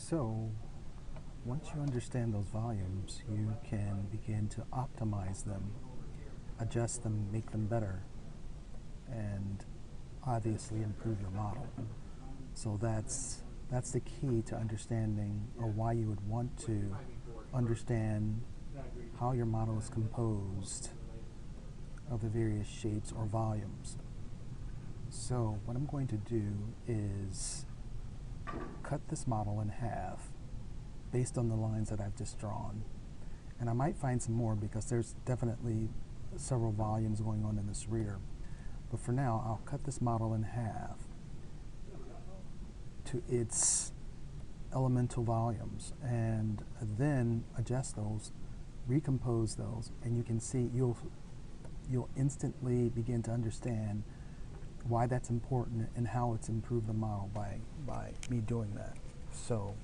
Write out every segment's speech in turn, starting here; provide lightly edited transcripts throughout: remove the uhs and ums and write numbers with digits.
So once you understand those volumes, you can begin to optimize them, adjust them, make them better, and obviously improve your model. So that's the key to understanding, or why you would want to understand how your model is composed of the various shapes or volumes. So what I'm going to do is cut this model in half based on the lines that I've just drawn. And I might find some more because there's definitely several volumes going on in this rear. But for now, I'll cut this model in half to its elemental volumes and then adjust those, recompose those, and you can see you'll instantly begin to understand why that's important and how it's improved the model by me doing that. So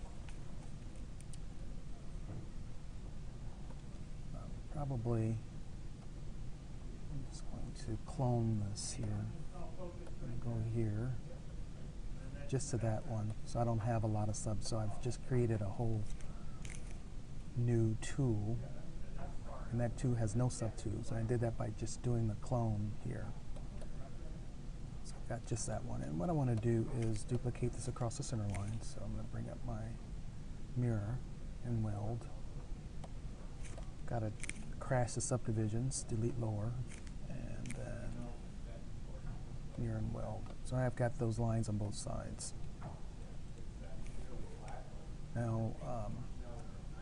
probably I'm just going to clone this here. I'm going to go here just to that one, so I don't have a lot of subs. So I've just created a whole new tool, and that tool has no subtools. And I did that by just doing the clone here. So I've got just that one. And what I want to do is duplicate this across the center line. So I'm going to bring up my mirror and weld. Got to crash the subdivisions, delete lower, and then mirror and weld. So I've got those lines on both sides. Now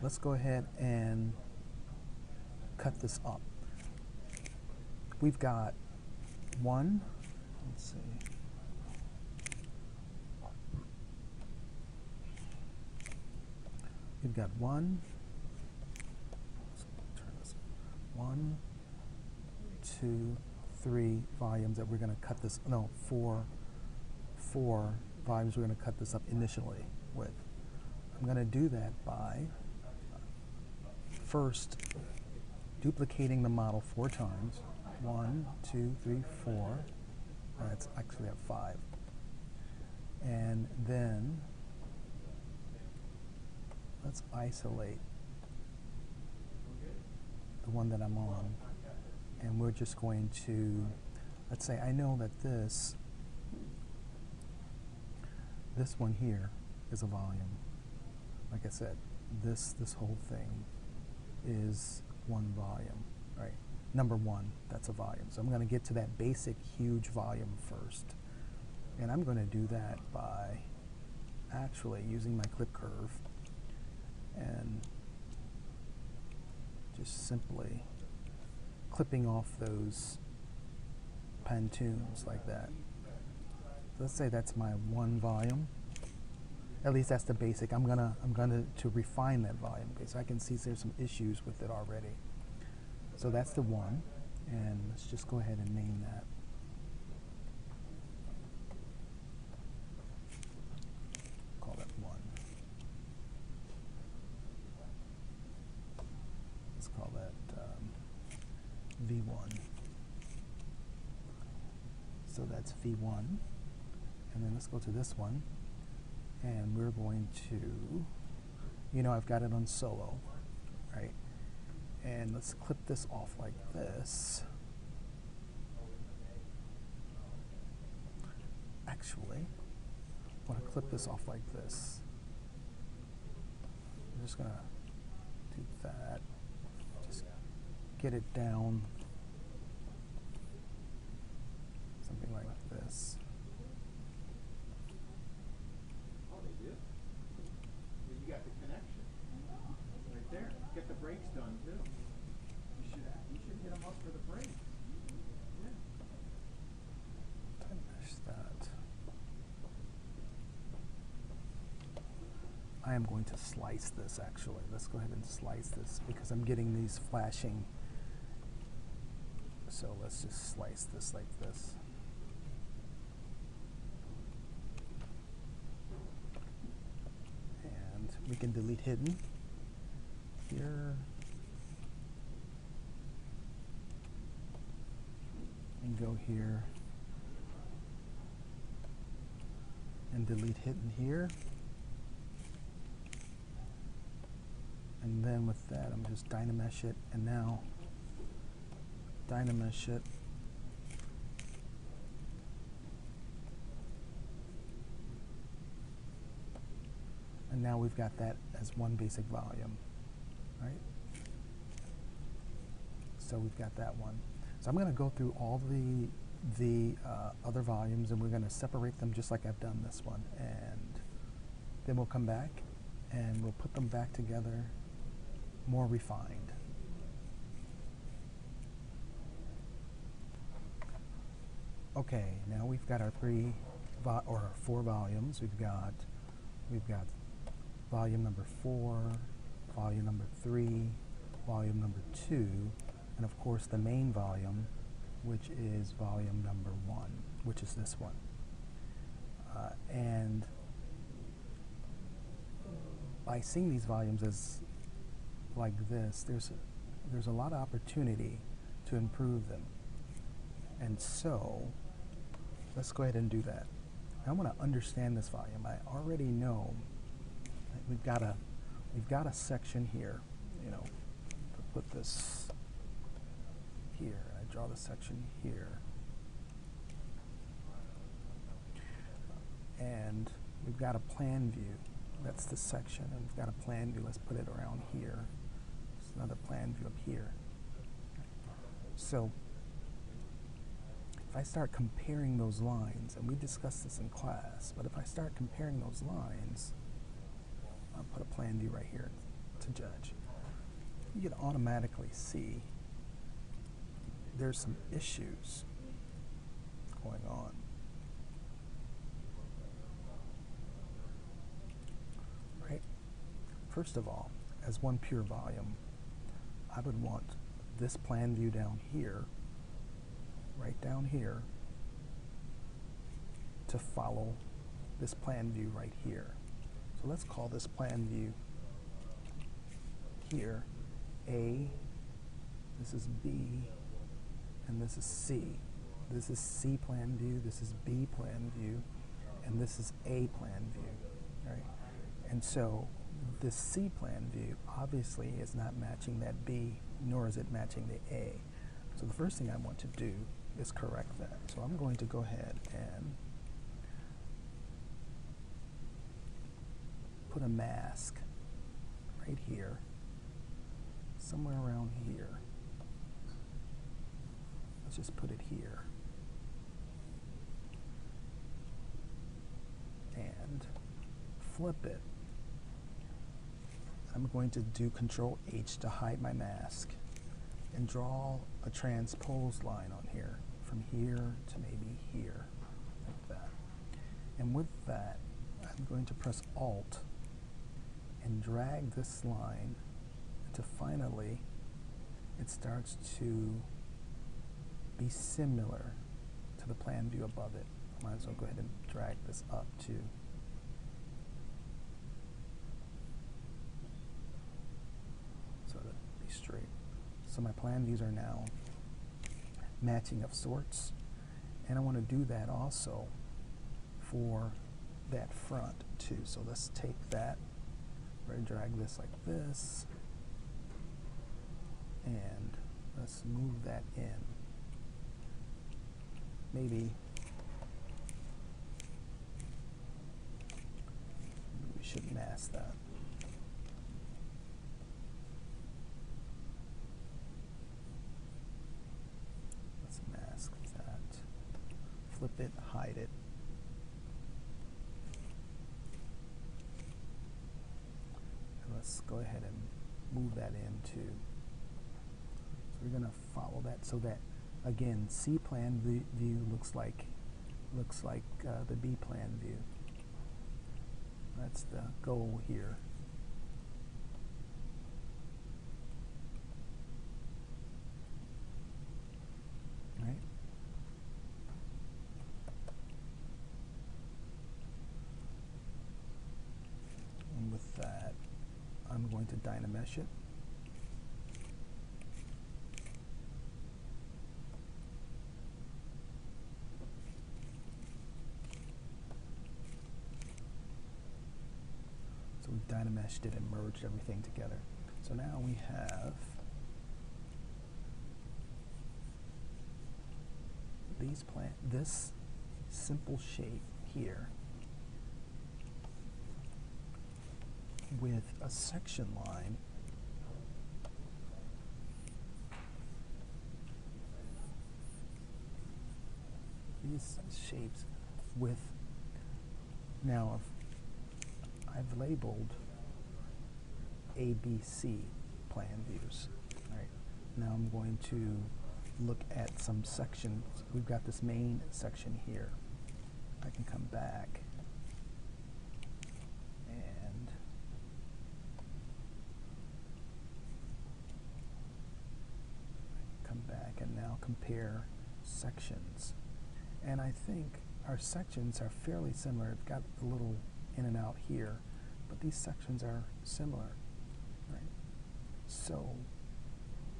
let's go ahead and cut this up. We've got one, let's see, we've got one, let's turn this, 1, 2, 3 volumes that we're going to cut this, no, four volumes we're going to cut this up initially with. I'm going to do that by first duplicating the model 4 times. 1, 2, 3, 4. That's actually at 5. And then let's isolate the one that I'm on. And we're just going to, let's say I know that this one here is a volume. Like I said, this whole thing is one volume, right? Number 1, that's a volume. So I'm going to get to that basic huge volume first. And I'm going to do that by actually using my clip curve and just simply clipping off those pantoons like that. Let's say that's my 1 volume. At least that's the basic. I'm gonna to refine that volume, okay? So I can see there's some issues with it already. So that's the 1, and let's just go ahead and name that. Call that 1. Let's call that V1. So that's V1, and then let's go to this one. And we're going to, I've got it on solo, right? And let's clip this off like this. Actually, I want to clip this off like this. I'm just going to do that. Just get it down. Something like this. Get the brakes done too. You should hit them up for the brakes. Yeah. Finish that. I am going to slice this actually. Let's go ahead and slice this because I'm getting these flashing. So let's just slice this like this. And we can delete hidden. Here and go here and delete hidden here. And then with that, I'm just Dynamesh it, and now Dynamesh it. And now we've got that as one basic volume, right? So we've got that one. So I'm going to go through all the other volumes, and we're going to separate them just like I've done this one. And then we'll come back and we'll put them back together more refined. Okay, now we've got our four volumes. We've got volume number 4, volume number 3, volume number 2, and of course the main volume, which is volume number 1, which is this one. And by seeing these volumes as like this, there's a lot of opportunity to improve them. And so let's go ahead and do that. I want to understand this volume. I already know that we've got a section here, you know, to put this here. I draw the section here. And we've got a plan view. That's the section, and we've got a plan view. Let's put it around here. There's another plan view up here. So if I start comparing those lines, and we discussed this in class, but if I start comparing those lines, I'll put a plan view right here to judge. You can automatically see there's some issues going on. Right? First of all, as one pure volume, I would want this plan view down here, right down here, to follow this plan view right here. So let's call this plan view here A, this is B, and this is C. This is C plan view, this is B plan view, and this is A plan view, right? And so this C plan view obviously is not matching that B, nor is it matching the A. So the first thing I want to do is correct that. So I'm going to go ahead and put a mask right here, somewhere around here. Let's just put it here. And flip it. I'm going to do Control H to hide my mask and draw a transposed line on here, from here to maybe here, like that. And with that, I'm going to press Alt and drag this line until finally it starts to be similar to the plan view above it. I might as well go ahead and drag this up too. So that it'll be straight. So my plan views are now matching of sorts, and I want to do that also for that front too. So let's take that, we're going to drag this like this, and let's move that in. Maybe we should mask that. Let's mask that. Flip it, hide it. And let's go ahead and move that in too. So we're going to follow that so that, again, C plan view looks like the B plan view. That's the goal here. Right? And with that, I'm going to Dynamesh it. So we Dynameshed it and merged everything together. So So now we have this simple shape here with a section line these shapes with, now I've labeled A, B, C plan views. All right. Now I'm going to look at some sections. We've got this main section here. I can come back and now compare sections. And I think our sections are fairly similar. It's got a little in and out here, but these sections are similar, right? So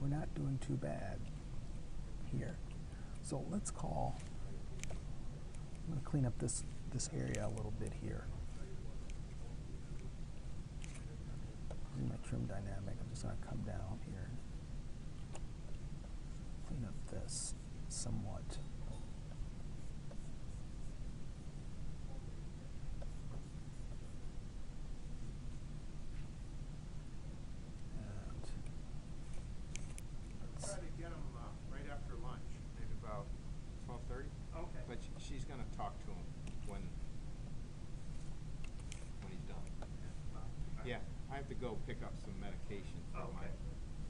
we're not doing too bad here. So let's call, I'm going to clean up this area a little bit here. In my trim dynamic, I'm just going to come down here and clean up this somewhat. Try to get him right after lunch, maybe about 12:30. Okay. But she's gonna talk to him when he's done. Yeah, I have to go pick up some medication for my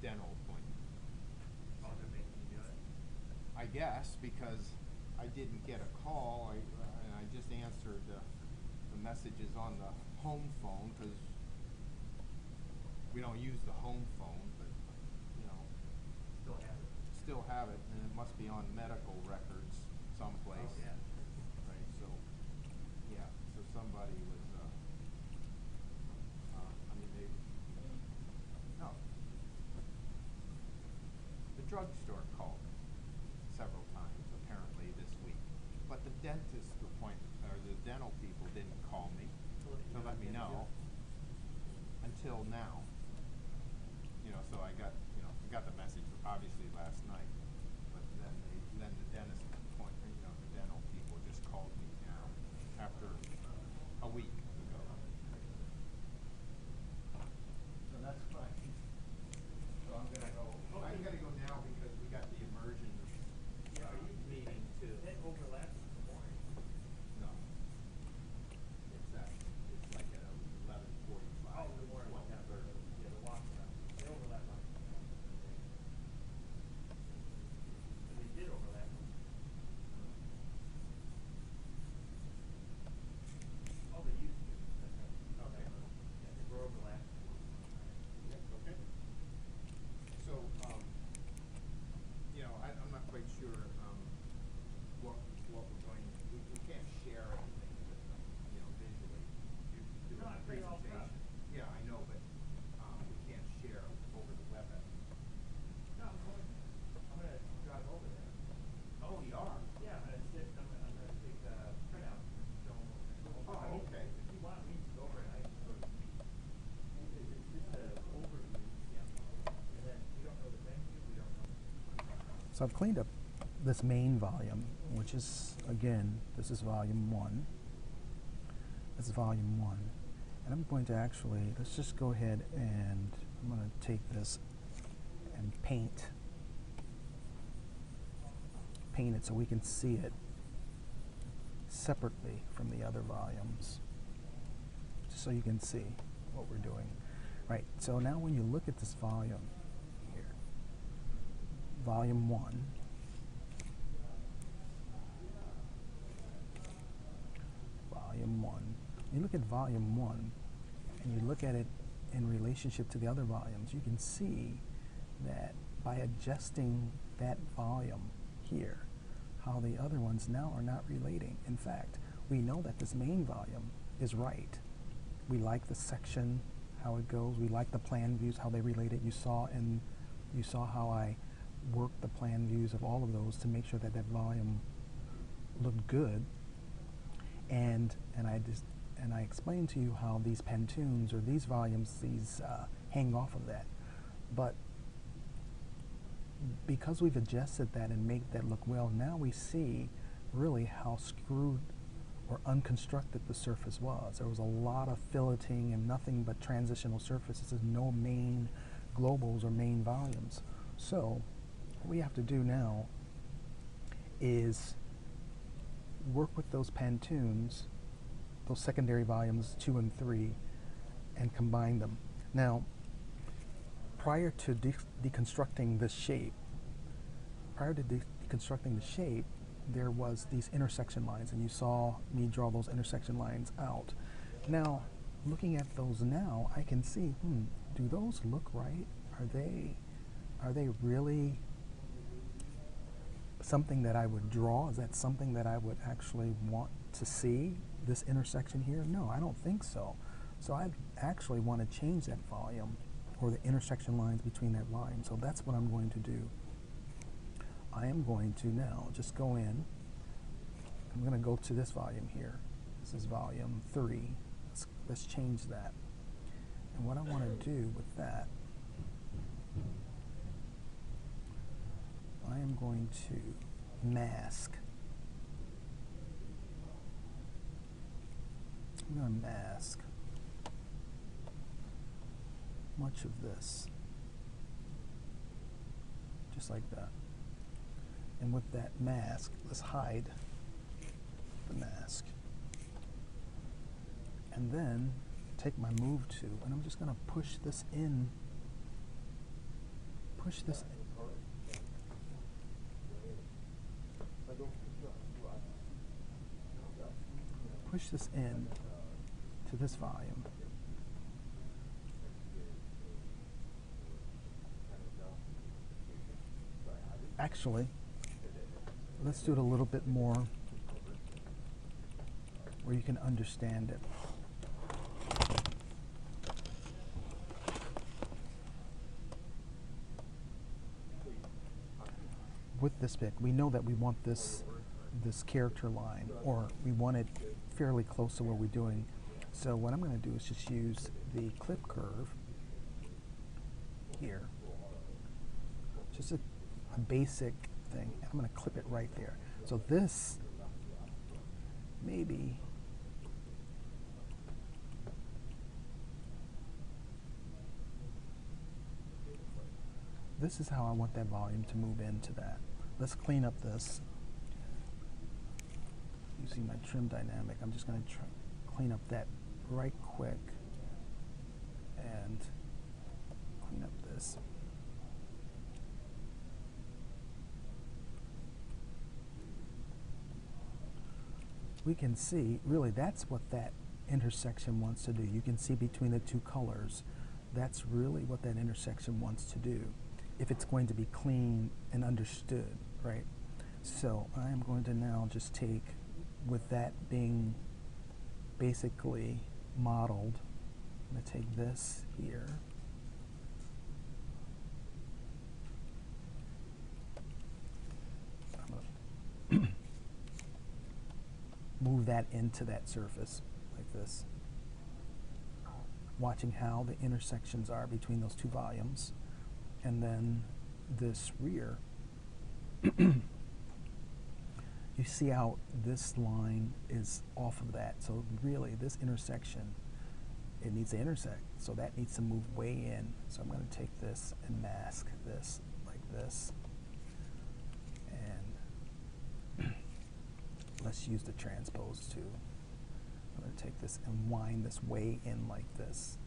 dental appointment. Oh, they're making you do it? I guess, because I didn't get a call, and I just answered the messages on the home phone, because we don't use the home phone, but, you know, still have it, and it must be on medical records someplace. Oh, yeah. Right, so, yeah, so somebody was, I mean, no. The drugstore called me several times, apparently, this week. But the dentist appointment, or the dental people didn't call me to let me know until now. You know, so I got the message obviously last night, but then the dentist appointment, the dental people just called me now after a week ago. So that's fine. So I'm gonna go. I gotta go now because we got the immersion meeting too. It overlaps in the morning. No. It's like at 11:45. Oh, the morning, okay. 1:30. Yeah, the walk around. They overlap on. They did overlap. Oh, they used to. Okay. Yeah, they were overlapped. Yeah, okay. So, I'm not quite sure, what we're going, we can't share anything with them, visually. Do No, a I figured all presentation. that. Yeah, I know, but, we can't share over the WebEx. No, I'm gonna drive over there. Oh, you are? Yeah, I'm gonna take a printout and show them. Oh, okay. If you want me to go over it, I can go to the meeting. It's just an overview, yeah. And then we don't know the venue, we don't know. So I've cleaned up this main volume, which is, again, this is volume 1. This is volume 1. And I'm going to actually, let's just go ahead and I'm going to take this and paint it so we can see it separately from the other volumes, just so you can see what we're doing. Right, so now when you look at this volume here, volume 1, you look at volume 1 and you look at it in relationship to the other volumes, you can see that by adjusting that volume here, how the other ones now are not relating. In fact, we know that this main volume is right. We like the section, how it goes. We like the plan views, how they relate it. You saw how I worked the plan views of all of those to make sure that that volume looked good. And I explained to you how these Pantoons or these volumes, hang off of that. But because we've adjusted that and made that look well, now we see really how screwed or unconstructed the surface was. There was a lot of filleting and nothing but transitional surfaces, no main globals or main volumes. So what we have to do now is work with those Pantoons, those secondary volumes 2 and 3, and combine them. Now, prior to deconstructing this shape, there was these intersection lines, and you saw me draw those intersection lines out. Now, looking at those now, I can see, do those look right? Are they really something that I would draw? Is that something that I would actually want to see, this intersection here? No, I don't think so. So I actually want to change that volume, or the intersection lines between that volume. So that's what I'm going to do. I am going to now just go in. I'm going to go to this volume here. This is volume 3. Let's change that. And what I want to do with that, I am going to mask. I'm going to mask much of this, just like that. And with that mask, let's hide the mask. And then take my move to, and I'm just going to push this in. Push this in. Push this in to this volume. Actually, let's do it a little bit more where you can understand it. With this pick, we know that we want this character line, or we want it fairly close to what we're doing. So what I'm going to do is just use the clip curve here. Just a basic thing. I'm going to clip it right there. So this maybe this is how I want that volume to move into that. Let's clean up this. Using my trim dynamic, I'm just going to clean up that right quick and clean up this. We can see, really, that's what that intersection wants to do. You can see between the two colors, that's really what that intersection wants to do, if it's going to be clean and understood, right? So I am going to now just take, with that being basically modeled, I'm going to take this here. I'm going to move that into that surface like this, watching how the intersections are between those two volumes. And then this rear, you see how this line is off of that. So really, this intersection, it needs to intersect. So that needs to move way in. So I'm going to take this and mask this like this. And let's use the transpose too. I'm going to take this and wind this way in like this.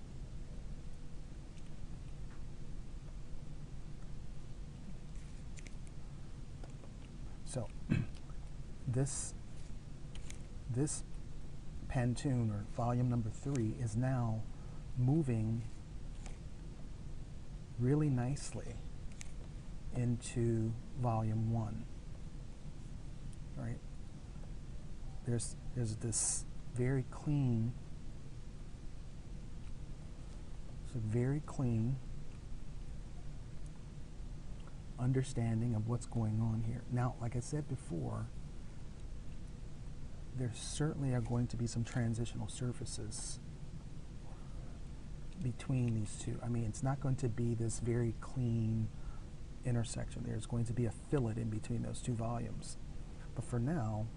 So this Pantoon, or volume number 3, is now moving really nicely into volume 1. Right? There's this very clean, understanding of what's going on here. Now, like I said before, there certainly are going to be some transitional surfaces between these two. I mean, it's not going to be this very clean intersection. There's going to be a fillet in between those two volumes. But for now,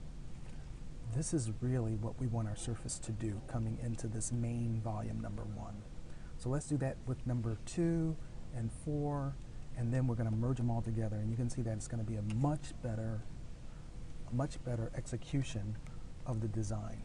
this is really what we want our surface to do coming into this main volume number 1. So let's do that with number 2 and 4, and then we're going to merge them all together, and you can see that it's going to be a much better execution of the design.